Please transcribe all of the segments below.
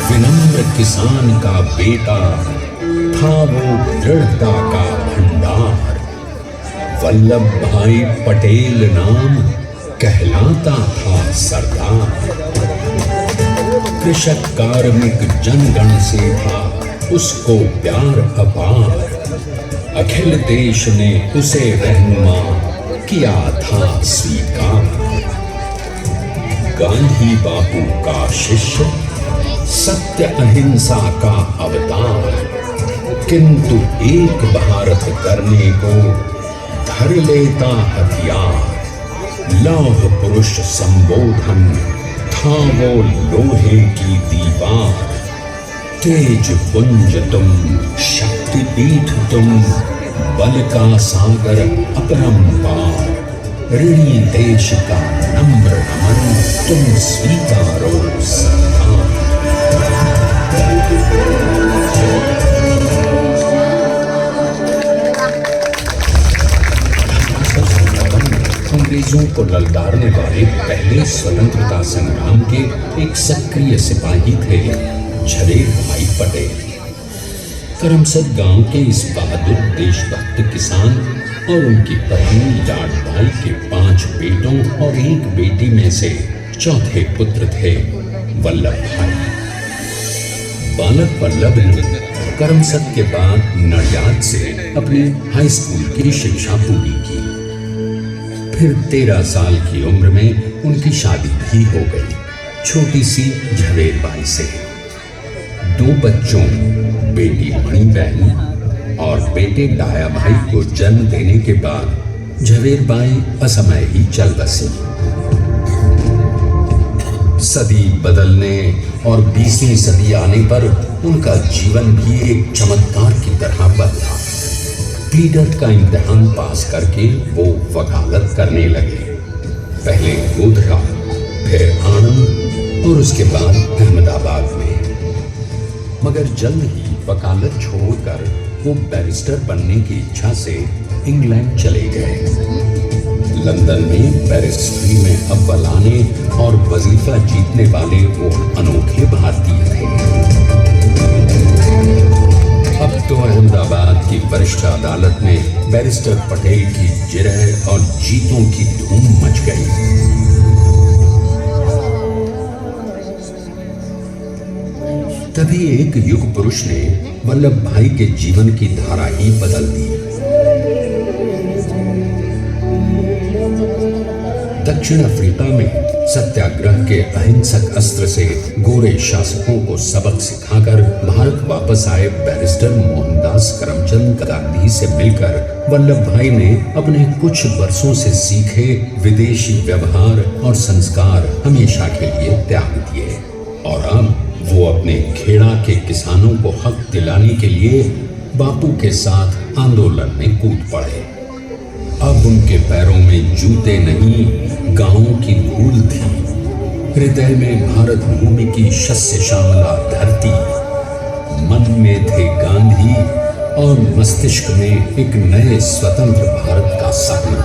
विनम्र किसान का बेटा था वो दृढ़ता का भंडार। वल्लभ भाई पटेल नाम कहलाता था सरदार। कृषक कार्मिक जनगण से था उसको प्यार अपार। अखिल देश ने उसे रहनुमा किया था स्वीकार। गांधी बापू का शिष्य, सत्य अहिंसा का अवतार, किंतु एक भारत करने को धर लेता हथियार। लौह पुरुष संबोधन था वो लोहे की दीवार। तेज पुंज तुम, शक्ति पीठ तुम, बल का सागर अपरंपार। ऋणी देश का नम्र नमन तुम स्वीकारो सरदार। अंग्रेजों को ललकारने वाले पहले स्वतंत्रता संग्राम के एक सक्रिय सिपाही थे झवेर भाई पटेल। करमसद गांव के इस बहादुर देशभक्त किसान और उनकी पत्नी लाड भाई के 5 बेटों और 1 बेटी में से चौथे पुत्र थे वल्लभ भाई। बालक वल्लभ ने करमसद के बाद नडियाद से अपने हाई स्कूल की शिक्षा पूरी की। फिर 13 साल की उम्र में उनकी शादी भी हो गई, छोटी सी झवेर बाई से। 2 बच्चों, बेटी मणि बहन और बेटे डाया भाई को जन्म देने के बाद झवेर बाई असमय ही चल बसी। सदी बदलने और 20वीं सदी आने पर उनका जीवन भी एक चमत्कार की तरह बदला। प्लीडर का इम्तिहान पास करके वो वकालत करने लगे। पहले गोधरा, फिर आनंद और उसके बाद अहमदाबाद में। मगर जल्द ही वकालत छोड़कर वो बैरिस्टर बनने की इच्छा से इंग्लैंड चले गए। लंदन में बैरिस्ट्री में अव्वल आने और वजीफा जीतने वाले वो अनोखे भारतीय थे। अब तो अहमदाबाद की वरिष्ठ अदालत में बैरिस्टर पटेल की जिरह और जीतों की धूम मच गई। तभी एक युग पुरुष ने वल्लभ भाई के जीवन की धारा ही बदल दी। दक्षिण अफ्रीका में सत्याग्रह के अहिंसक अस्त्र से गोरे शासकों को सबक सिखाकर भारत वापस आए बैरिस्टर मोहनदास करमचंद गांधी से मिलकर वल्लभ भाई ने अपने कुछ वर्षों से सीखे विदेशी व्यवहार और संस्कार हमेशा के लिए त्याग दिए और अब वो अपने खेड़ा के किसानों को हक दिलाने के लिए बापू के साथ आंदोलन में कूद पड़े। अब उनके पैरों में जूते नहीं, गांवों की धूल थी। हृदय में भारत भूमि की शस्य श्यामला धरती, मन में थे गांधी और मस्तिष्क में एक नए स्वतंत्र भारत का सपना।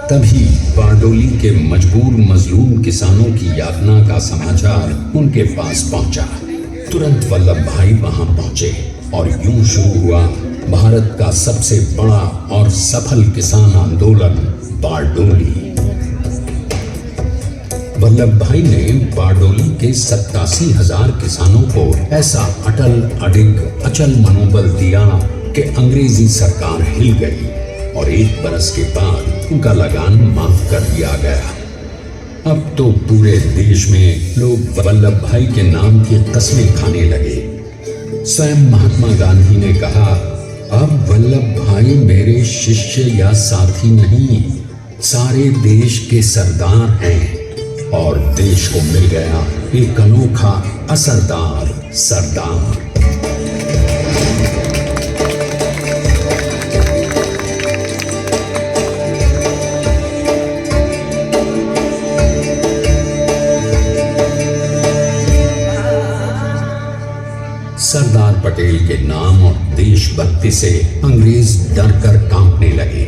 तभी बारडोली के मजबूर मजलूम किसानों की यातना का समाचार उनके पास पहुंचा। तुरंत वल्लभ भाई वहां पहुंचे और यूं शुरू हुआ भारत का सबसे बड़ा और सफल किसान आंदोलन बारडोली। वल्लभ भाई ने बारडोली के 87,000 किसानों को ऐसा अटल अडिग अचल मनोबल दिया कि अंग्रेजी सरकार हिल गई और 1 बरस के बाद उनका लगान माफ कर दिया गया। अब तो पूरे देश में लोग वल्लभ भाई के नाम की कस्में खाने लगे। स्वयं महात्मा गांधी ने कहा, अब वल्लभ भाई मेरे शिष्य या साथी नहीं, सारे देश के सरदार हैं और देश को मिल गया एक अनोखा असरदार सरदार। सरदार पटेल के नाम और देशभक्ति से अंग्रेज डर कर कांपने लगे।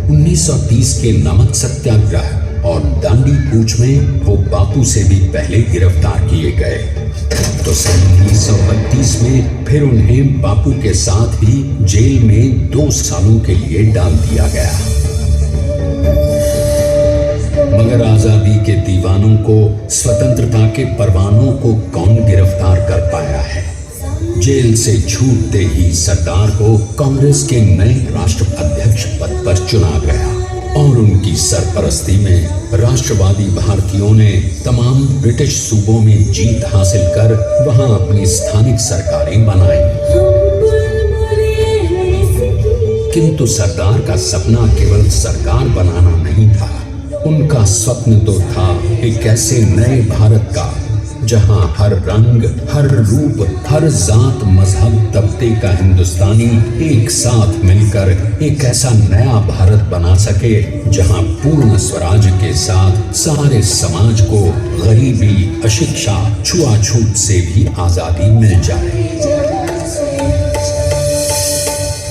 1930 के नमक सत्याग्रह और दांडी कूच में वो बापू से भी पहले गिरफ्तार किए गए। तो सन 1932 में फिर उन्हें बापू के साथ ही जेल में 2 सालों के लिए डाल दिया गया। मगर आजादी के दीवानों को, स्वतंत्रता के परवानों को कौन गिरफ्तार कर पाया है। जेल से छूटते ही सरदार को कांग्रेस के नए राष्ट्र अध्यक्ष पद पर चुना गया और उनकी सरपरस्ती में राष्ट्रवादी भारतीयों ने तमाम ब्रिटिश सूबों में जीत हासिल कर वहां अपनी स्थानिक सरकारें बनाई। किंतु सरदार का सपना केवल सरकार बनाना नहीं था। उनका स्वप्न तो था एक ऐसे नए भारत का जहां हर रंग, हर रूप, हर जात, मजहब, तबके का हिंदुस्तानी एक साथ मिलकर एक ऐसा नया भारत बना सके जहां पूर्ण स्वराज के साथ सारे समाज को गरीबी, अशिक्षा, छुआछूत से भी आजादी मिल जाए।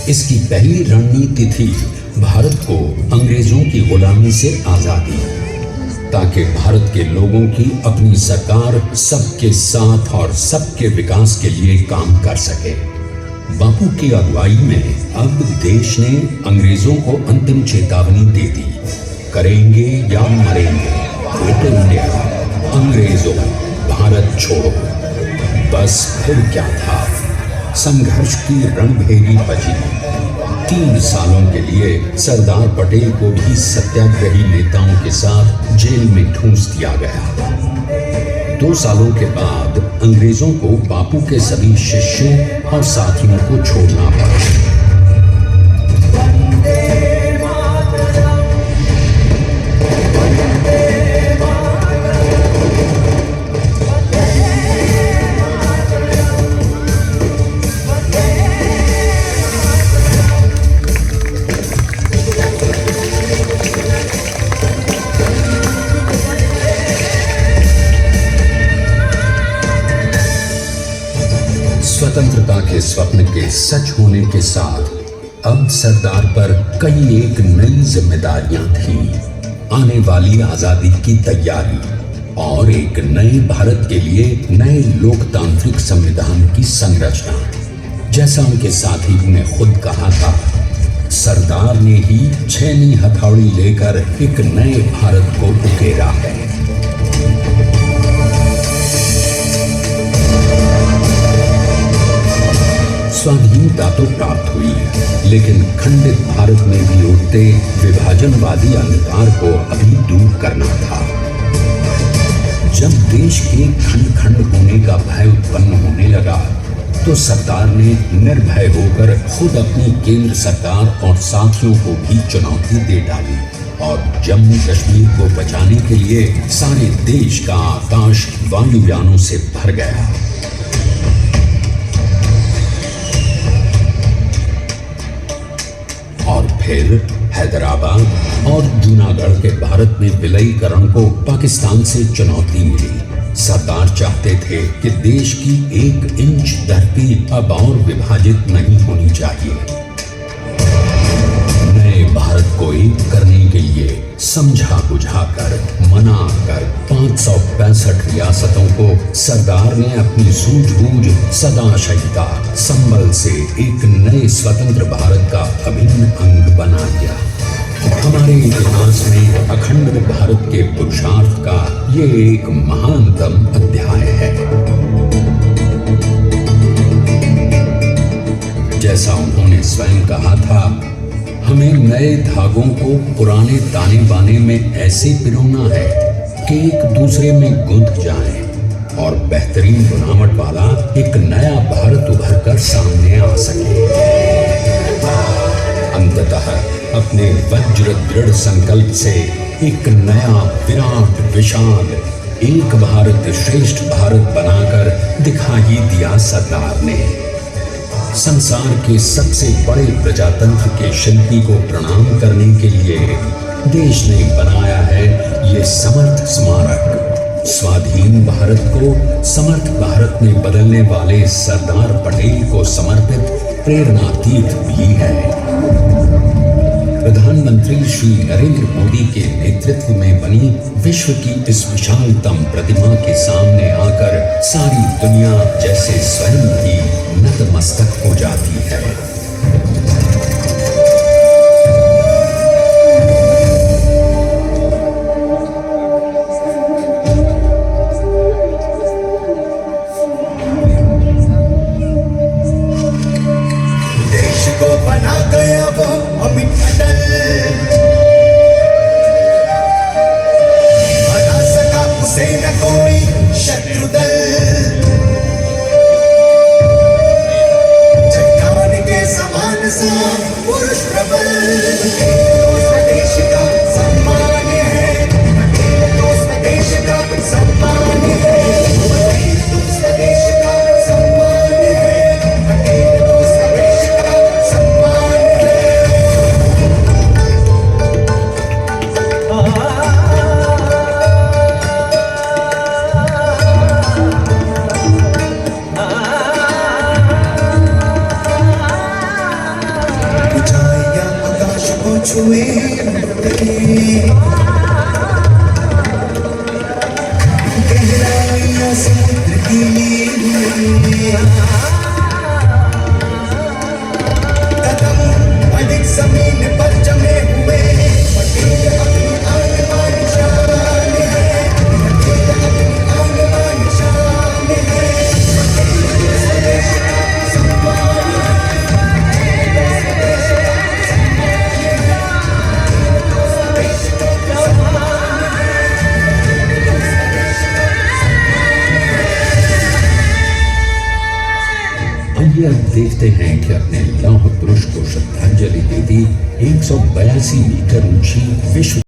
इसकी पहली रणनीति थी भारत को अंग्रेजों की गुलामी से आजादी, ताकि भारत के लोगों की अपनी सरकार सबके साथ और सबके विकास के लिए काम कर सके। बापू की अगुवाई में अब देश ने अंग्रेजों को अंतिम चेतावनी दे दी, करेंगे या मरेंगे, क्विट इंडिया, अंग्रेजों भारत छोड़ो। बस फिर क्या था, संघर्ष की रणभेरी बजी। 3 सालों के लिए सरदार पटेल को भी सत्याग्रही नेताओं के साथ जेल में ठूंस दिया गया। 2 सालों के बाद अंग्रेजों को बापू के सभी शिष्यों और साथियों को छोड़ना पड़ा। स्वतंत्रता के स्वप्न के सच होने के साथ अब सरदार पर कई एक नई जिम्मेदारियां थीं। आने वाली आजादी की तैयारी और एक नए भारत के लिए नए लोकतांत्रिक संविधान की संरचना। जैसा उनके साथी ने खुद कहा था, सरदार ने ही 6वीं हथौड़ी लेकर एक नए भारत को उकेरा है। स्वाधीनता तो प्राप्त हुई, लेकिन खंडित भारत में भी उठते विभाजनवादी अंधकार को अभी दूर करना था। जब देश के खंड खंड होने का भय उत्पन्न होने लगा, तो सरदार ने निर्भय होकर खुद अपनी केंद्र सरकार और साथियों को भी चुनौती दे डाली और जम्मू कश्मीर को बचाने के लिए सारे देश का आकाश वायुयानों से भर गया। और फिर हैदराबाद और जूनागढ़ के भारत में विलयीकरण को पाकिस्तान से चुनौती मिली। सरदार चाहते थे कि देश की 1 इंच धरती अब और विभाजित नहीं होनी चाहिए। नए भारत को एक करने के लिए समझा बुझाकर मनाकर 565 रियासतों को सरदार ने अपनी सूझबूझ सदाशयिता संबल से एक नए स्वतंत्र भारत का अभिन्न अंग बना दिया। हमारे इतिहास में अखंड भारत के पुरुषार्थ का ये एक महानतम अध्याय है। जैसा उन्होंने स्वयं कहा था, हमें नए धागों को पुराने ताने बाने में ऐसे पिरोना है कि एक दूसरे में गुंथ जाएं और बेहतरीन बनावट वाला एक नया भारत उभर कर सामने आ सके। अंततः अपने वज्र दृढ़ संकल्प से एक नया विराट विशाल एक भारत श्रेष्ठ भारत बनाकर दिखाई दिया सरदार ने। संसार के सबसे बड़े प्रजातंत्र के शिल्पी को प्रणाम करने के लिए देश ने बनाया है ये समर्थ स्मारक। स्वाधीन भारत को समर्थ भारत में बदलने वाले सरदार पटेल को समर्पित प्रेरणा तीर्थ भी है। प्रधानमंत्री श्री नरेंद्र मोदी के नेतृत्व में बनी विश्व की इस विशालतम प्रतिमा के सामने आकर सारी दुनिया जैसे स्वयं ही नतमस्तक हो जाती है। देश को बना गया वो अमित अटल, बना सका उसे न कोई शत्रु दल। चट्टान के समान सा पुरुष प्रबल, देश का सम्मान है, दोस्त देश का सम्मान है, दोस्त देश का सम्मान है, दोस्त देश का सम्मान है। ऊंचाइयां आकाश को छुए गहराइयां समुद्र की कदम अधिक जमीन पर जमे हुए पटेल अपनी आन शान है, पटेल अपनी आन शान है, पटेल देश का सम्मान है। आइए अब देखते हैं कि अपने लौह पुरुष को श्रद्धांजलि देती 182 मीटर ऊंची विश्व